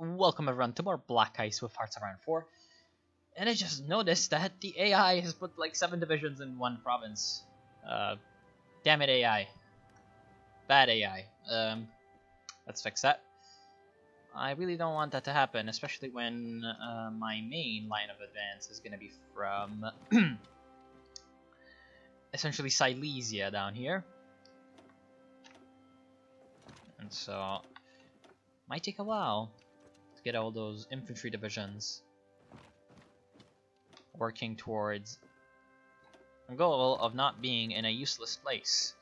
Welcome everyone to more Black Ice with Hearts of Iron 4. And I just noticed that the AI has put like 7 divisions in one province. Damn it AI. Bad AI. Let's fix that. I really don't want that to happen, especially when my main line of advance is going to be from essentially Silesia down here. And so, might take a while to get all those infantry divisions working towards a goal of not being in a useless place.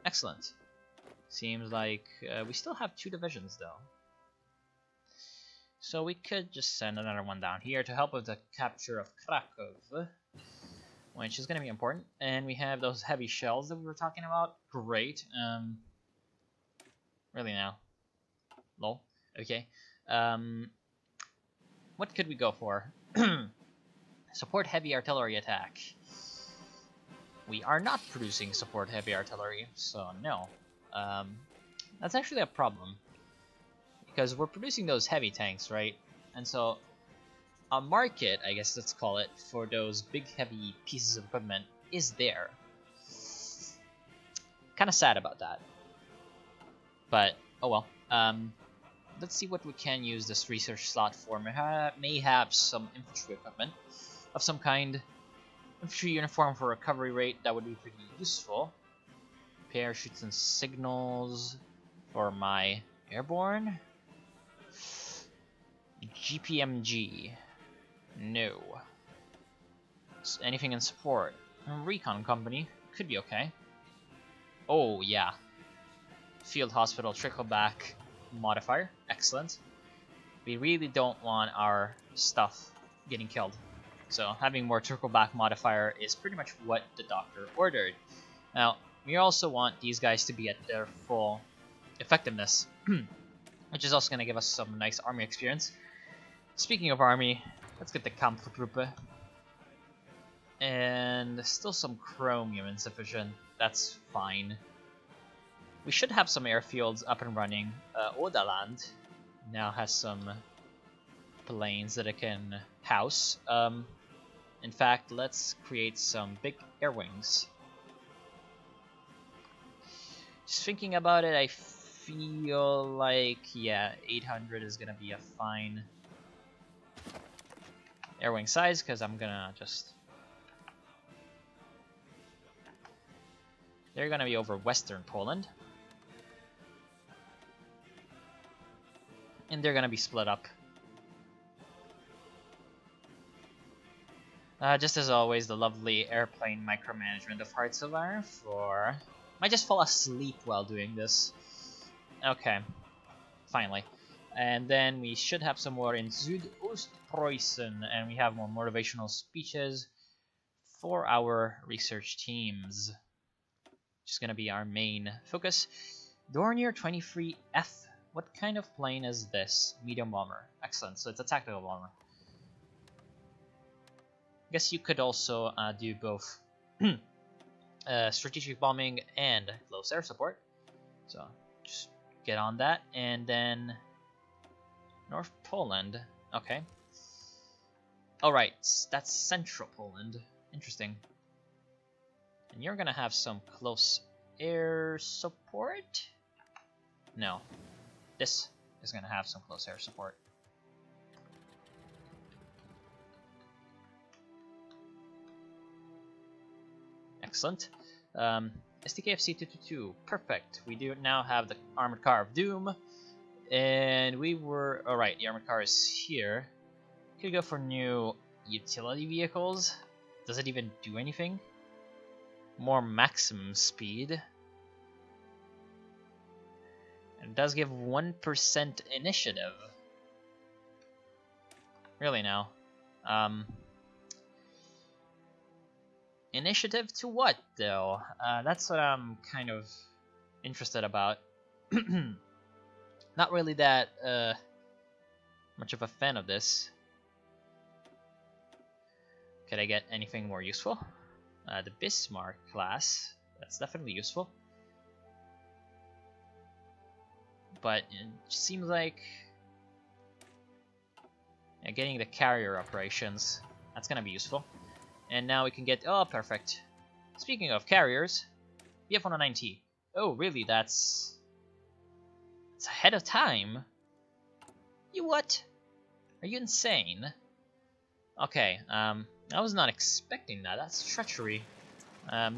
Excellent. Seems like we still have 2 divisions though. So we could just send another one down here to help with the capture of Krakow, which is going to be important. And we have those heavy shells that we were talking about. Great. Really now. Lol. Okay. What could we go for? Support heavy artillery attack. We are not producing support heavy artillery, so no. That's actually a problem. Because we're producing those heavy tanks, right? And so a market, I guess let's call it, for those big heavy pieces of equipment is there. Kind of sad about that. But, oh well. Let's see what we can use this research slot for. May have some infantry equipment of some kind. Infantry uniform for recovery rate, that would be pretty useful. Parachutes and signals for my airborne. GPMG. No. Anything in support. Recon company. Could be okay. Oh, yeah. Field hospital trickleback modifier. Excellent. We really don't want our stuff getting killed. So having more trickleback modifier is pretty much what the doctor ordered. Now, we also want these guys to be at their full effectiveness, which is also going to give us some nice army experience. Speaking of army, let's get the Kampftruppe. And still some chromium insufficient. That's fine. We should have some airfields up and running. Odaland now has some planes that it can house. In fact, let's create some big air wings. Just thinking about it, I feel like, yeah, 800 is gonna be a fine air wing size, because I'm gonna just... They're gonna be over Western Poland. And they're gonna be split up. Just as always, the lovely airplane micromanagement of Hearts of Iron 4. Might just fall asleep while doing this. Okay, finally. And then we should have some more in Südostpreußen, and we have more motivational speeches for our research teams. Which is going to be our main focus. Dornier 23F. What kind of plane is this? Medium bomber. Excellent, so it's a tactical bomber. I guess you could also do both strategic bombing and close air support. So just get on that. And then North Poland. Okay. Alright, that's Central Poland. Interesting. And you're gonna have some close air support? No. This is gonna have some close air support. Excellent. STKFC 222, perfect. We do now have the Armored Car of Doom, and we were alright. The Armored Car is here. Could go for new utility vehicles. Does it even do anything? More maximum speed. It does give 1% initiative. Really now. Initiative to what, though? That's what I'm kind of interested about. Not really that much of a fan of this. Could I get anything more useful? The Bismarck class. That's definitely useful. but it seems like getting the carrier operations, that's gonna be useful. And now we can get, oh, perfect. Speaking of carriers, BF-109T. Oh, really? It's ahead of time. You what? Are you insane? Okay, I was not expecting that. That's treachery.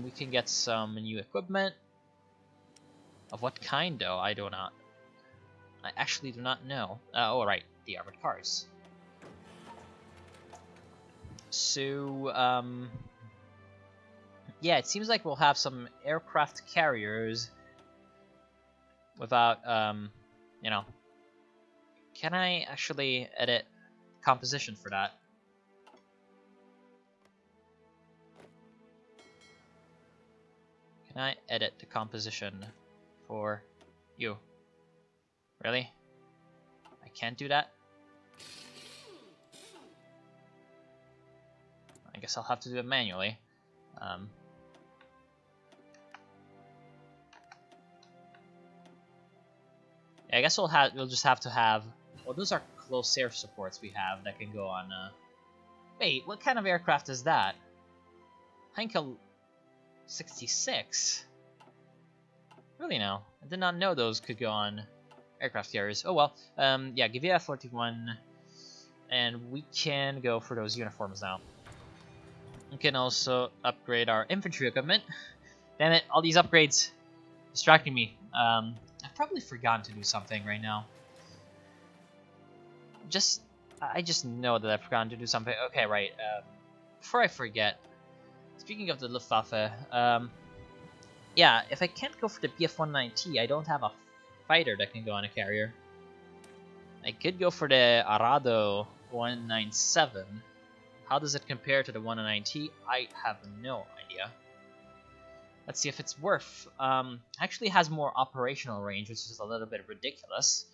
We can get some new equipment. Of what kind, though? I do not. I actually do not know. Oh, right, the armored cars. So, yeah, it seems like we'll have some aircraft carriers without, you know. Can I actually edit composition for that? Can I edit the composition for you? Really? I can't do that? I guess I'll have to do it manually. Yeah, I guess we'll just have to have. Well, those are close air supports we have that can go on. Wait, what kind of aircraft is that? Heinkel 66. Really no, I did not know those could go on aircraft carriers. Oh well. Yeah, give you a 41, and we can go for those uniforms now. We can also upgrade our infantry equipment. Damn it, all these upgrades distracting me. I've probably forgotten to do something right now. I just know that I've forgotten to do something. Okay, right. Before I forget, speaking of the Luftwaffe, yeah, if I can't go for the BF-109T, I don't have a fighter that can go on a carrier. I could go for the Arado 197. How does it compare to the 109T? I have no idea. Let's see if it's worth. Actually has more operational range, which is a little bit ridiculous,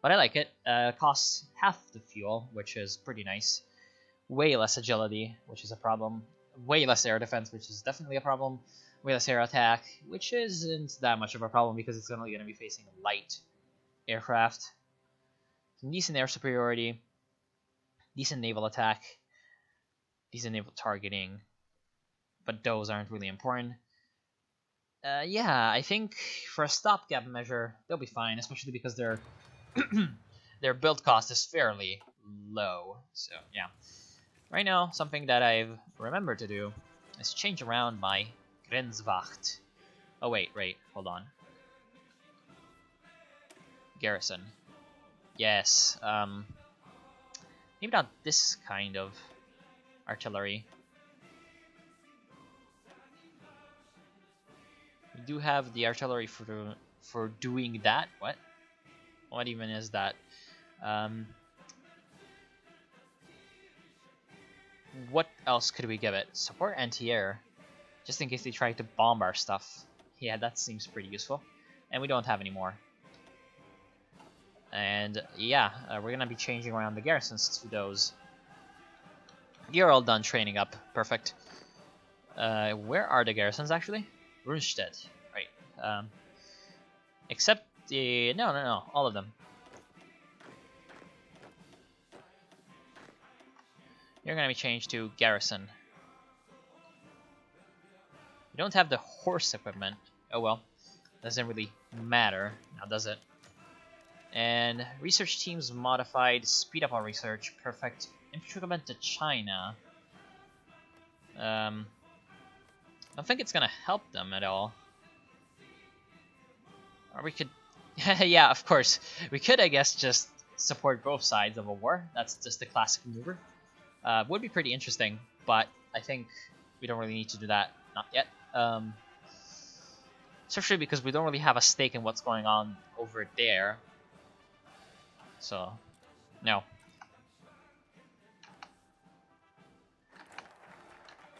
but I like it. Costs half the fuel, which is pretty nice. Way less agility, which is a problem. Way less air defense, which is definitely a problem. Way less air attack, which isn't that much of a problem because it's only going to be facing light aircraft. Some decent air superiority, decent naval attack, decent naval targeting, but those aren't really important. Yeah, I think for a stopgap measure, they'll be fine, especially because their their build cost is fairly low. So yeah, right now something that I've remembered to do is change around my Grenzwacht. Oh wait, hold on. Garrison. Yes. Maybe not this kind of artillery. We do have the artillery for doing that. What even is that? What else could we give it? Support anti-air, just in case they try to bomb our stuff. Yeah, that seems pretty useful. And we don't have any more. And yeah, we're gonna be changing around the garrisons to those. You're all done training up. Perfect. Where are the garrisons actually? Rundstedt, right. Except the... No, all of them. You're gonna be changed to garrison. We don't have the horse equipment. Oh well, doesn't really matter now, does it? And research teams modified, speed up our research, perfect. Infantry equipment to China. I don't think it's gonna help them at all. Or we could, yeah, of course, we could, I guess, just support both sides of a war. That's just the classic maneuver. Would be pretty interesting, but I think we don't really need to do that. Not yet. Especially because we don't really have a stake in what's going on over there. So, no.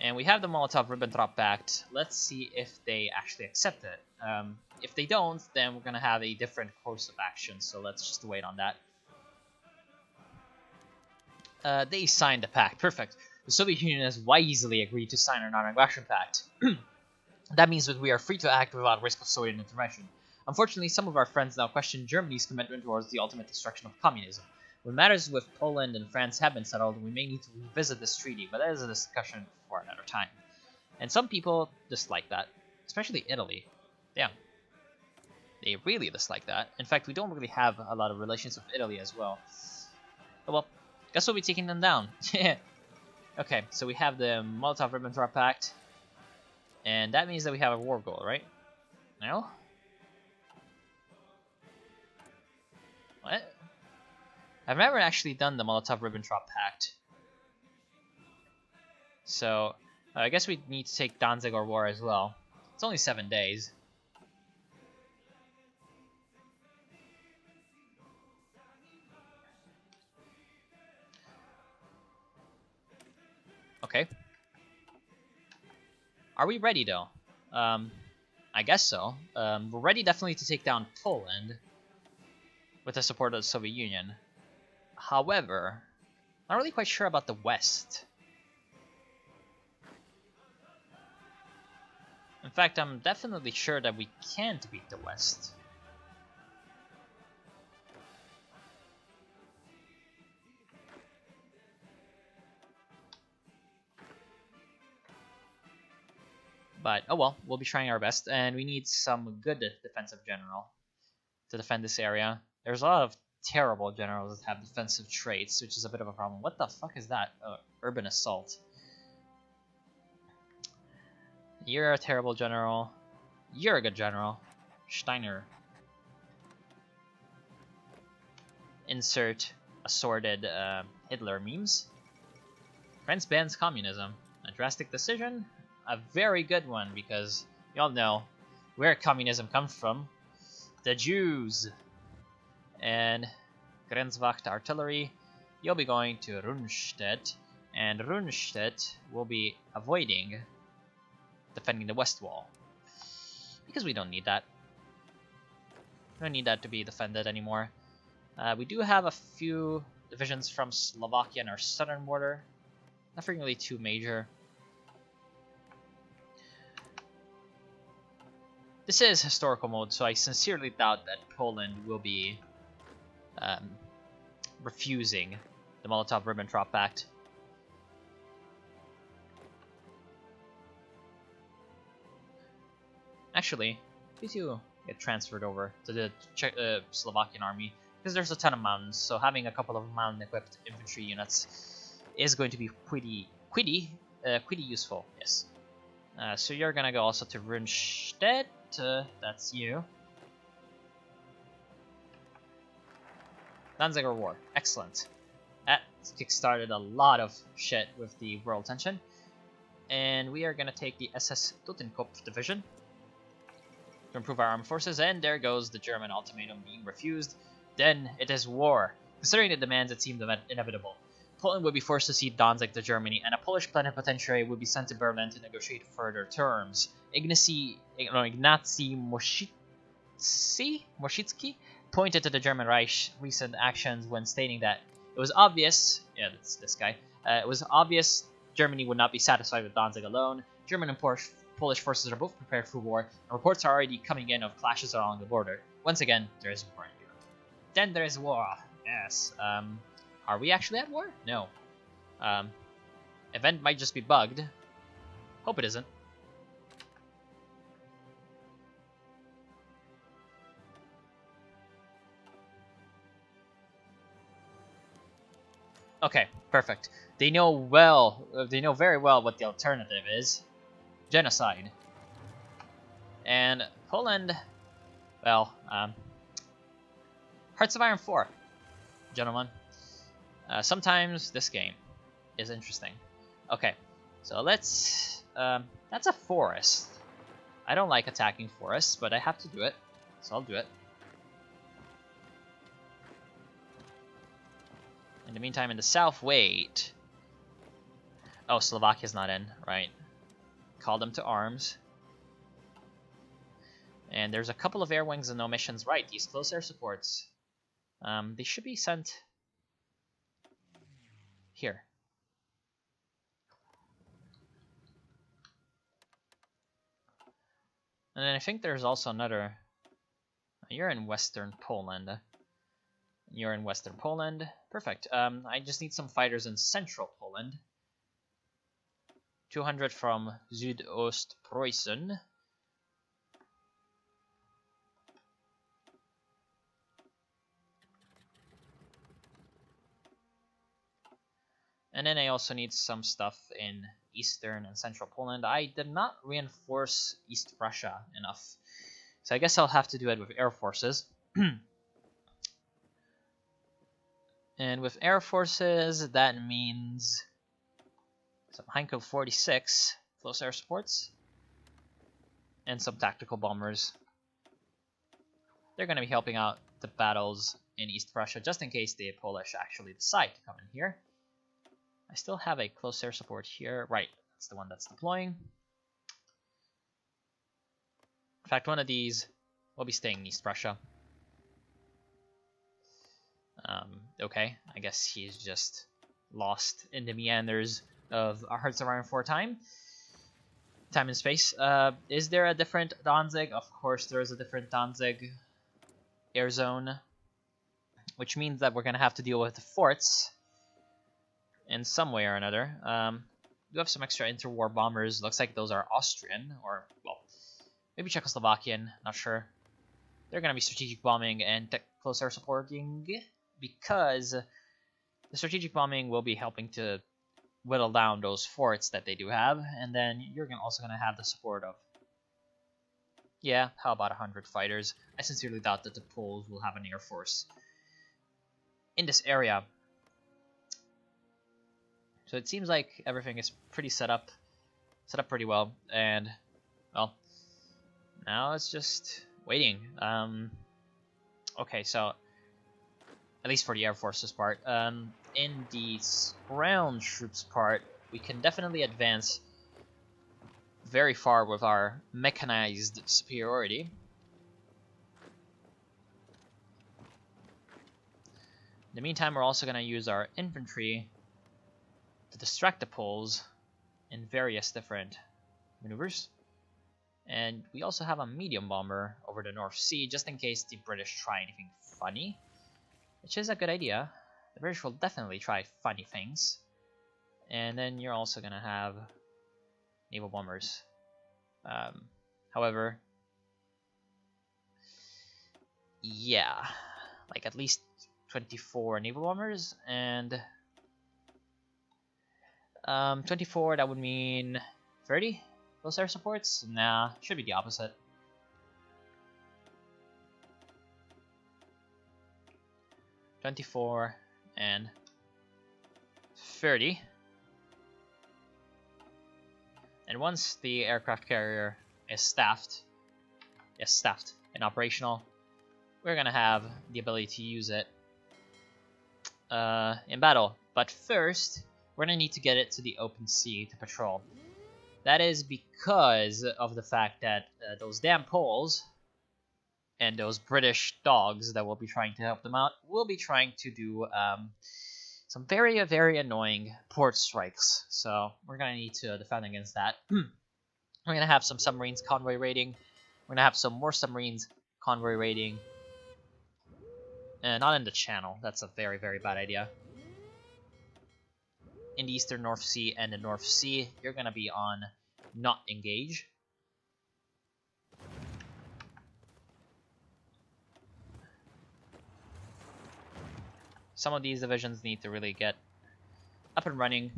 And we have the Molotov-Ribbentrop Pact. Let's see if they actually accept it. If they don't, then we're gonna have a different course of action, so let's just wait on that. They signed the pact. Perfect. The Soviet Union has wisely agreed to sign our non-aggression pact. That means that we are free to act without risk of Soviet intervention. Unfortunately, some of our friends now question Germany's commitment towards the ultimate destruction of communism. When matters with Poland and France have been settled, we may need to revisit this treaty, but that is a discussion for another time. And some people dislike that, especially Italy. Damn. They really dislike that. In fact, we don't really have a lot of relations with Italy as well. Oh well, guess we'll be taking them down. Okay, so we have the Molotov-Ribbentrop Pact. And that means that we have a war goal, right? No? What? I've never actually done the Molotov-Ribbentrop Pact. So, I guess we need to take Danzig or war as well. It's only 7 days. Okay. Are we ready, though? I guess so. We're ready definitely to take down Poland with the support of the Soviet Union. However, not really quite sure about the West. In fact, I'm definitely sure that we can't beat the West. But, oh well, we'll be trying our best, and we need some good defensive general to defend this area. There's a lot of terrible generals that have defensive traits, which is a bit of a problem. What the fuck is that? Urban assault. You're a terrible general. You're a good general. Steiner. Insert assorted Hitler memes. France bans communism. A drastic decision? A very good one, because y'all know where communism comes from. The Jews. And Grenzwacht artillery, you'll be going to Rundstedt, and Rundstedt will be avoiding defending the west wall, because we don't need that. We don't need that to be defended anymore. We do have a few divisions from Slovakia on our southern border. Nothing really too major. This is historical mode, so I sincerely doubt that Poland will be refusing the Molotov-Ribbentrop Pact. Actually, these two get transferred over to the Slovakian army, because there's a ton of mountains, so having a couple of mountain-equipped infantry units is going to be pretty useful, yes. So you're gonna go also to Rundstedt, that's you. Danziger War, excellent. That kickstarted a lot of shit with the world tension. And we are gonna take the SS Totenkopf division to improve our armed forces, and there goes the German ultimatum being refused. Then it is war. Considering the demands, it seemed inevitable. Poland would be forced to cede Danzig to Germany, and a Polish plenipotentiary would be sent to Berlin to negotiate further terms. Ignacy Moshitsky pointed to the German Reich's recent actions when stating that it was obvious, yeah, that's this guy, it was obvious Germany would not be satisfied with Danzig alone. German and Polish forces are both prepared for war, and reports are already coming in of clashes along the border. Once again, there is war in Europe. Then there is war, yes. Are we actually at war? No. Event might just be bugged. Hope it isn't. Okay, perfect. They know very well what the alternative is. Genocide. And Poland, well, Hearts of Iron 4, gentlemen. Sometimes this game is interesting. Okay, so let's, that's a forest. I don't like attacking forests, but I have to do it, so I'll do it. In the meantime, in the south, wait. Oh, Slovakia's not in, right. Call them to arms. And there's a couple of air wings and no missions. Right, these close air supports. They should be sent here. And then I think there's also another You're in Western Poland. You're in Western Poland. Perfect. I just need some fighters in Central Poland. 200 from Südostpreußen. And then I also need some stuff in Eastern and Central Poland. I did not reinforce East Prussia enough, so I guess I'll have to do it with air forces. And with air forces, that means some Heinkel 46 close air supports and some tactical bombers. They're going to be helping out the battles in East Prussia just in case the Polish actually decide to come in here. I still have a close air support here. Right, that's the one that's deploying. In fact, one of these will be staying in East Prussia. Okay, I guess he's just lost in the meanders of our Hearts of Iron 4 time and space. Is there a different Danzig? Of course there is a different Danzig air zone, which means that we're going to have to deal with the forts in some way or another. We have some extra interwar bombers. Looks like those are Austrian, or, well, maybe Czechoslovakian, not sure. They're going to be strategic bombing and close air supporting, because the strategic bombing will be helping to whittle down those forts that they do have, and then you're also going to have the support of, yeah, how about 100 fighters? I sincerely doubt that the Poles will have an air force in this area. So it seems like everything is pretty set up pretty well, and, well, now it's just waiting. Okay, so at least for the Air Force's part. In the ground troops part, we can definitely advance very far with our mechanized superiority. In the meantime, we're also going to use our infantry to distract the Poles in various different maneuvers. And we also have a medium bomber over the North Sea, just in case the British try anything funny, which is a good idea. The British will definitely try funny things. And then you're also going to have naval bombers. However, yeah, like at least 24 naval bombers, and 24, that would mean 30 close air supports? Nah, should be the opposite. $24 and 30. And once the aircraft carrier is staffed and operational, we're gonna have the ability to use it in battle. But first, we're gonna need to get it to the open sea to patrol. That is because of the fact that those damn Poles and those British dogs that will be trying to help them out will be trying to do some very, very annoying port strikes. So we're going to need to defend against that. We're going to have some submarines convoy raiding. We're going to have some more submarines convoy raiding. Not in the Channel. That's a very, very bad idea. In the Eastern North Sea and the North Sea, you're going to be on not engage. Some of these divisions need to really get up and running.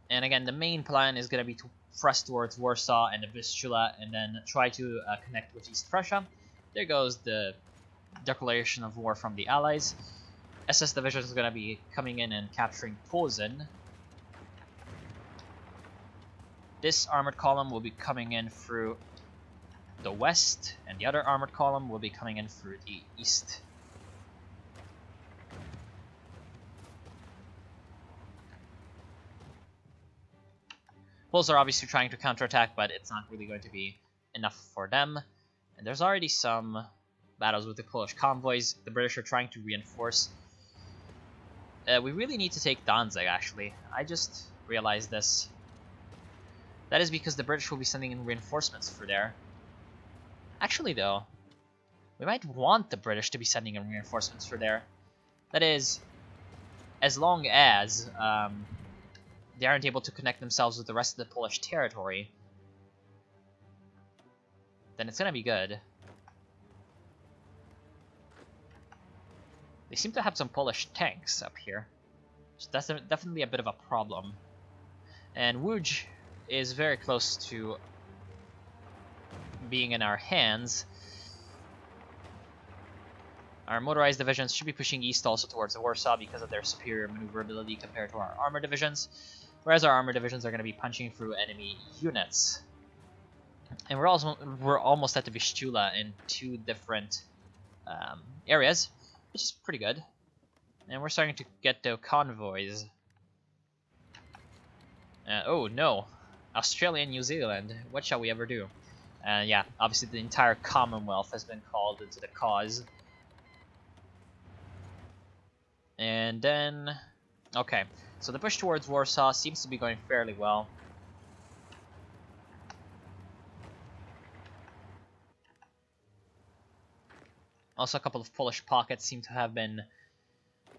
And again, the main plan is going to be to thrust towards Warsaw and the Vistula, and then try to connect with East Prussia. There goes the declaration of war from the Allies. SS Division is going to be coming in and capturing Posen. This armored column will be coming in through the west, and the other armored column will be coming in through the east. Poles are obviously trying to counterattack, but it's not really going to be enough for them. And there's already some battles with the Polish convoys. The British are trying to reinforce. We really need to take Danzig, actually. I just realized this. That is because the British will be sending in reinforcements for there. Actually, though, we might want the British to be sending in reinforcements for there. That is, as long as they aren't able to connect themselves with the rest of the Polish territory, then it's gonna be good. They seem to have some Polish tanks up here, so that's definitely a bit of a problem. And Łódź is very close to being in our hands. Our motorized divisions should be pushing east also towards Warsaw because of their superior maneuverability compared to our armored divisions, whereas our armored divisions are going to be punching through enemy units. And we're almost at the Vistula in 2 different areas, which is pretty good. And we're starting to get the convoys. Oh no, Australia and New Zealand, what shall we ever do? Yeah, obviously the entire Commonwealth has been called into the cause. And then, okay, so the push towards Warsaw seems to be going fairly well. Also, a couple of Polish pockets seem to have been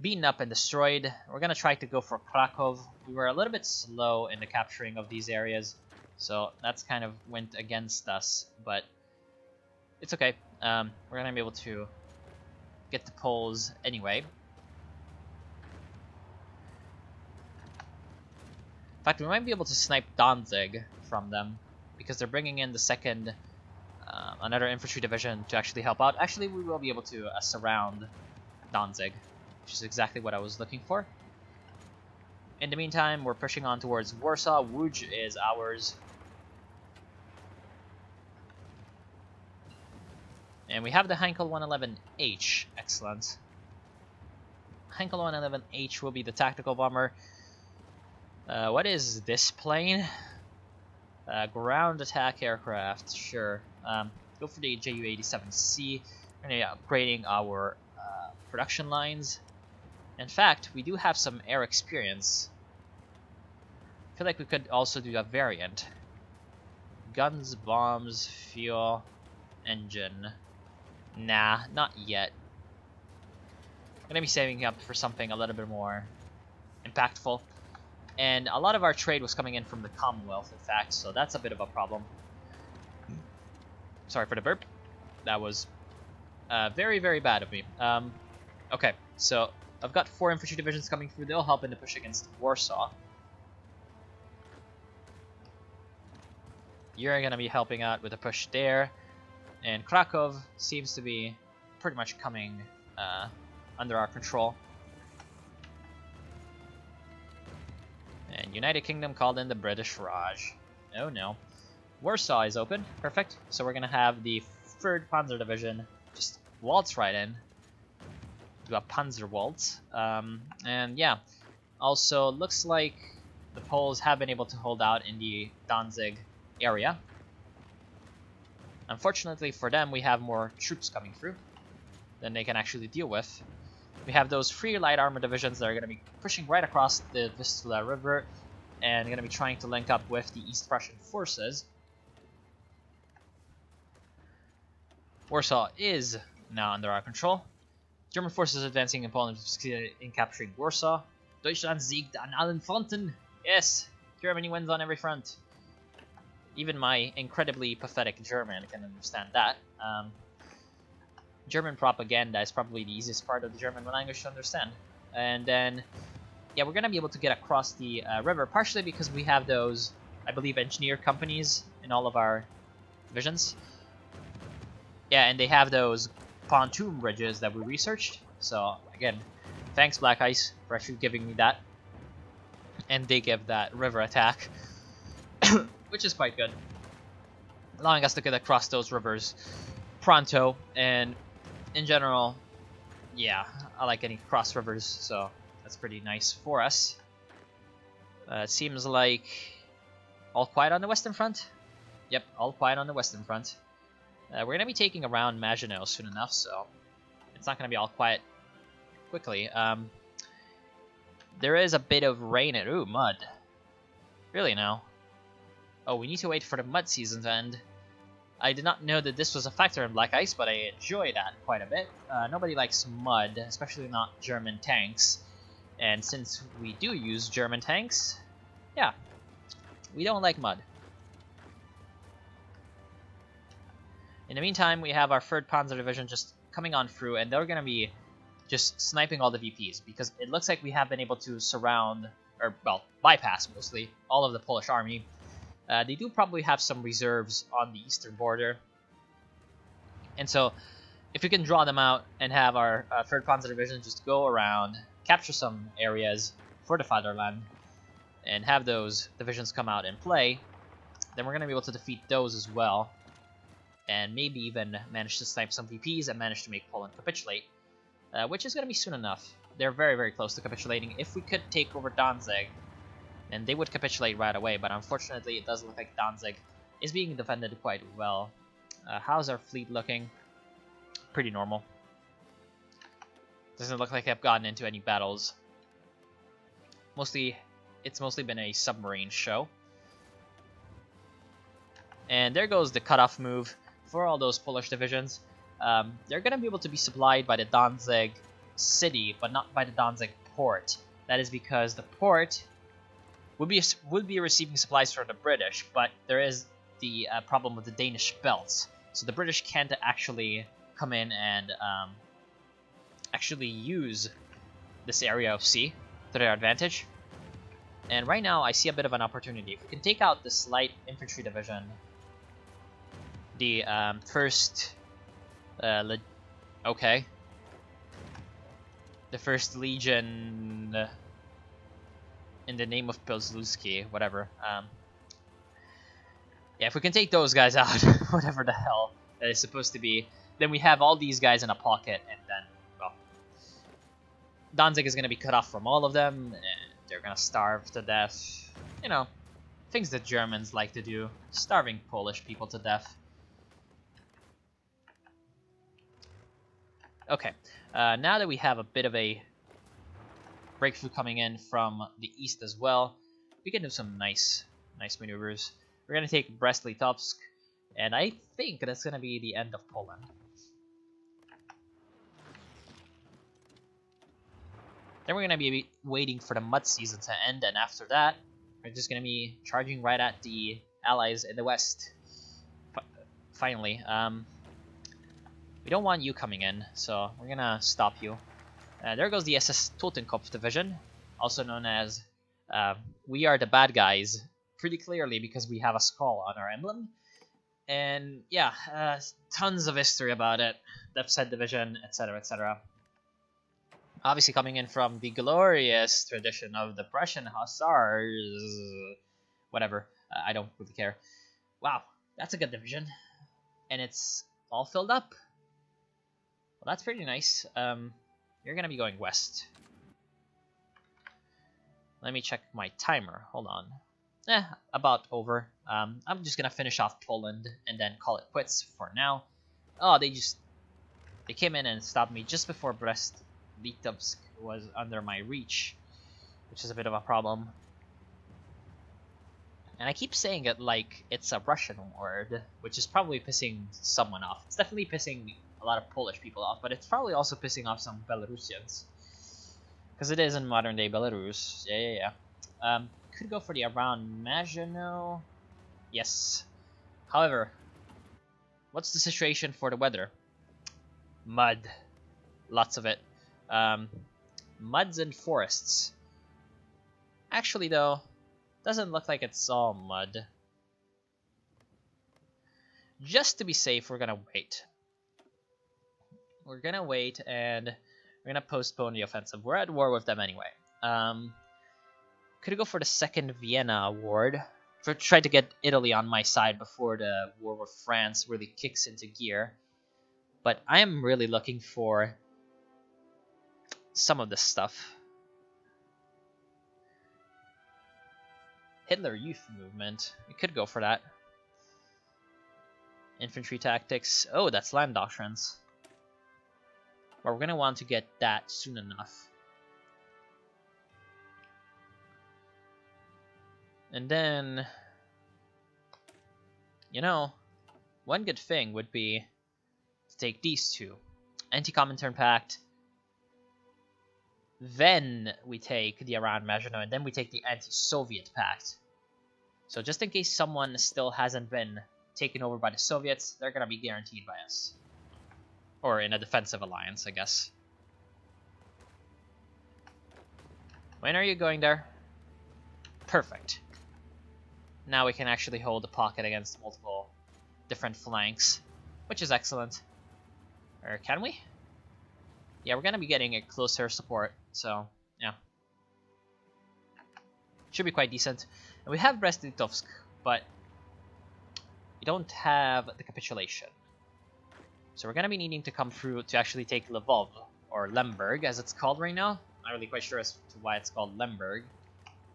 beaten up and destroyed. We're going to try to go for Krakow. We were a little bit slow in the capturing of these areas, so that's kind of went against us, but it's okay. We're going to be able to get the Poles anyway. In fact, we might be able to snipe Danzig from them, because they're bringing in the second, another infantry division to actually help out. Actually, we will be able to surround Danzig, which is exactly what I was looking for. In the meantime, we're pushing on towards Warsaw. Łódź is ours. And we have the Heinkel 111H. Excellent. Heinkel 111H will be the tactical bomber. What is this plane? Ground attack aircraft, sure. Go for the Ju-87C. We're going to be upgrading our production lines. In fact, we do have some air experience. I feel like we could also do a variant. Guns, bombs, fuel, engine. Nah, not yet. I'm going to be saving up for something a little bit more impactful. And a lot of our trade was coming in from the Commonwealth, in fact, so that's a bit of a problem. Sorry for the burp. That was very, very bad of me. Okay, so I've got 4 infantry divisions coming through. They'll help in the push against Warsaw. You're going to be helping out with the push there. And Krakow seems to be pretty much coming under our control. And United Kingdom called in the British Raj. Oh no. Warsaw is open. Perfect. So we're going to have the 3rd Panzer Division just waltz right in. Do a Panzer Waltz. And yeah. Also, looks like the Poles have been able to hold out in the Danzig area. Unfortunately for them, we have more troops coming through than they can actually deal with. We have those 3 light armor divisions that are going to be pushing right across the Vistula River and going to be trying to link up with the East Prussian forces. Warsaw is now under our control. German forces advancing in Poland succeeded in capturing Warsaw. Deutschland siegt an allen Fronten. Yes, Germany wins on every front. Even my incredibly pathetic German can understand that. German propaganda is probably the easiest part of the German language to understand. And then, yeah, we're going to be able to get across the river, partially because we have those, I believe, engineer companies in all of our divisions. Yeah, and they have those pontoon bridges that we researched. So, again, thanks Black Ice for actually giving me that. And they give that river attack, which is quite good, allowing us to get across those rivers pronto. And in general, yeah, I like getting cross rivers, so that's pretty nice for us. It seems like all quiet on the Western Front. Yep, all quiet on the Western Front. We're going to be taking around Maginot soon enough, so it's not going to be all quiet quickly. There is a bit of rain. Ooh, mud. Really now? Oh, we need to wait for the mud season to end. I did not know that this was a factor in Black Ice, but I enjoy that quite a bit. Nobody likes mud, especially not German tanks. And since we do use German tanks, yeah, we don't like mud. In the meantime, we have our 3rd Panzer Division just coming on through, and they're going to be just sniping all the VPs, because it looks like we have been able to surround, or, well, bypass mostly, all of the Polish army. They do probably have some reserves on the eastern border. And so, if we can draw them out and have our 3rd Panzer Division just go around, capture some areas for the Fatherland, and have those divisions come out and play, then we're going to be able to defeat those as well. And maybe even manage to snipe some VPs and manage to make Poland capitulate. Which is going to be soon enough. They're very, very close to capitulating. If we could take over Danzig, then they would capitulate right away. But unfortunately, it does look like Danzig is being defended quite well. How's our fleet looking? Pretty normal. Doesn't look like I've gotten into any battles. It's mostly been a submarine show. And there goes the cutoff move for all those Polish divisions. They're going to be able to be supplied by the Danzig city, but not by the Danzig port. That is because the port would be receiving supplies from the British, but there is the problem with the Danish belts. So the British can't actually come in and actually use this area of sea to their advantage. And right now, I see a bit of an opportunity. If we can take out this light infantry division, the first... okay. The 1st Legion in the name of Pilsudski, whatever. Yeah, if we can take those guys out, whatever the hell that is supposed to be, then we have all these guys in a pocket, and then, well, Danzig is going to be cut off from all of them, and they're going to starve to death. You know, things that Germans like to do, starving Polish people to death. Okay, now that we have a bit of a breakthrough coming in from the east as well, we can do some nice maneuvers. We're going to take Brest-Litovsk, and I think that's going to be the end of Poland. Then we're going to be waiting for the mud season to end, and after that, we're just going to be charging right at the allies in the west. Finally, we don't want you coming in, so we're gonna stop you. There goes the SS Totenkopf division, also known as we are the bad guys, pretty clearly because we have a skull on our emblem. And yeah, tons of history about it, the said division, etc, etc. Obviously coming in from the glorious tradition of the Prussian Hussars, whatever, I don't really care. Wow, that's a good division, and it's all filled up. Well, that's pretty nice. You're gonna be going west. Let me check my timer. Hold on. About over. I'm just gonna finish off Poland and then call it quits for now. Oh, they came in and stopped me just before Brest-Litovsk was under my reach, which is a bit of a problem. And I keep saying it like it's a Russian word, which is probably pissing someone off. It's definitely pissing a lot of Polish people off, but it's probably also pissing off some Belarusians. Because it is in modern-day Belarus. Yeah. Could go for the around Maginot. Yes. However, what's the situation for the weather? Mud. Lots of it. Muds and forests. Actually, though, doesn't look like it's all mud. Just to be safe, we're gonna wait. We're gonna wait, and we're gonna postpone the offensive. We're at war with them anyway. Could go for the second Vienna award. Try to get Italy on my side before the war with France really kicks into gear. But I am really looking for some of this stuff. Hitler Youth Movement. We could go for that. Infantry tactics. Oh, that's land doctrines. But we're going to want to get that soon enough. And then, you know, one good thing would be to take these two. Anti-Comintern Pact, then we take the Iran Maginot, and then we take the Anti-Soviet Pact. So just in case someone still hasn't been taken over by the Soviets, they're going to be guaranteed by us. Or in a defensive alliance, I guess. When are you going there? Perfect. Now we can actually hold the pocket against multiple different flanks, which is excellent. Or can we? Yeah, we're going to be getting a closer support, so yeah. Should be quite decent. And we have Brest-Litovsk, but we don't have the capitulation. So we're going to be needing to come through to actually take Lvov, or Lemberg as it's called right now. Not really quite sure as to why it's called Lemberg.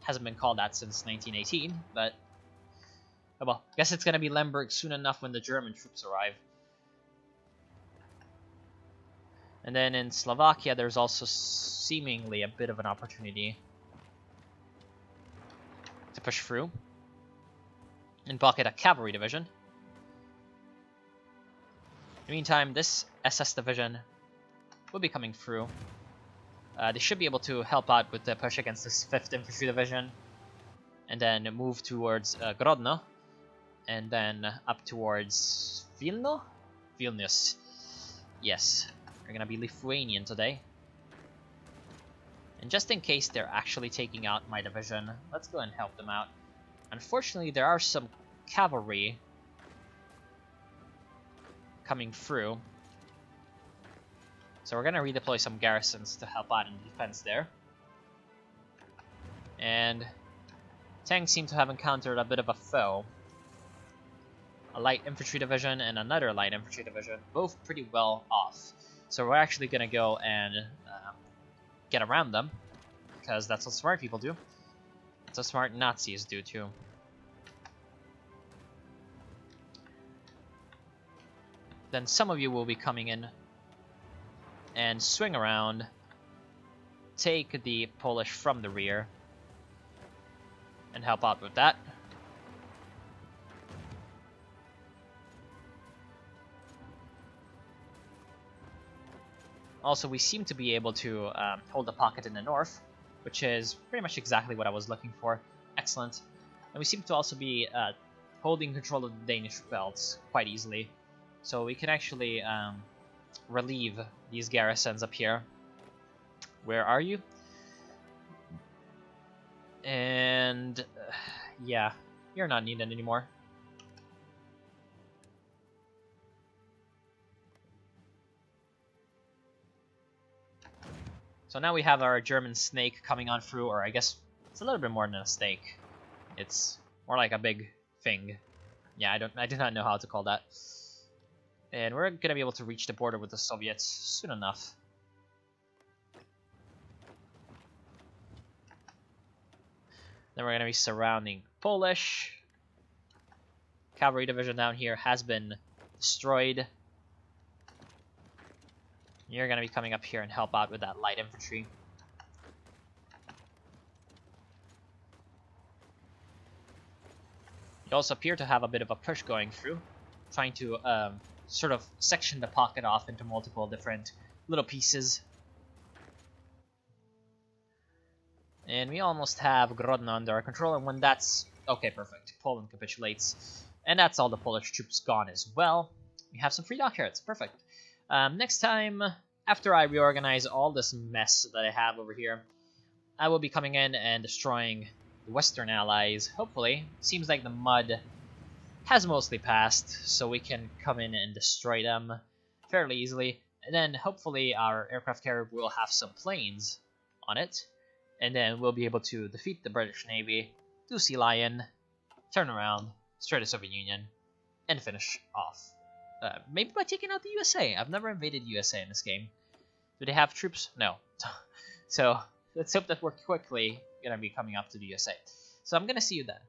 Hasn't been called that since 1918, but oh well, guess it's going to be Lemberg soon enough when the German troops arrive. And then in Slovakia, there's also seemingly a bit of an opportunity to push through and pocket a cavalry division. In the meantime, this SS division will be coming through. They should be able to help out with the push against this 5th Infantry Division, and then move towards Grodno, and then up towards Vilno? Vilnius. Yes, we're gonna be Lithuanian today. And just in case they're actually taking out my division, let's go and help them out. Unfortunately, there are some cavalry coming through. So we're going to redeploy some garrisons to help out in the defense there. And tanks seem to have encountered a bit of a foe. A light infantry division and another light infantry division, both pretty well off. So we're actually going to go and get around them, because that's what smart people do. That's what smart Nazis do too. Then some of you will be coming in and swing around, take the Polish from the rear, and help out with that. Also, we seem to be able to hold the pocket in the north, which is pretty much exactly what I was looking for. Excellent. And we seem to also be holding control of the Danish belts quite easily. So we can actually relieve these garrisons up here. Where are you? And yeah, you're not needed anymore. So now we have our German snake coming on through, or I guess it's a little bit more than a snake. It's more like a big thing. Yeah, I do not know how to call that. And we're going to be able to reach the border with the Soviets soon enough. Then we're going to be surrounding Polish. Cavalry division down here has been destroyed. You're going to be coming up here and help out with that light infantry. You also appear to have a bit of a push going through, trying to sort of section the pocket off into multiple different little pieces. And we almost have Grodno under our control, and when that's... okay, perfect. Poland capitulates. And that's all the Polish troops gone as well. We have some free dockyards. Perfect. Next time, after I reorganize all this mess that I have over here, I will be coming in and destroying the Western allies. Hopefully. Seems like the mud has mostly passed, so we can come in and destroy them fairly easily. And then hopefully our aircraft carrier will have some planes on it. And then we'll be able to defeat the British Navy, do Sea Lion, turn around, destroy the Soviet Union, and finish off. Maybe by taking out the USA. I've never invaded USA in this game. Do they have troops? No. So let's hope that we're quickly going to be coming up to the USA. So I'm going to see you then.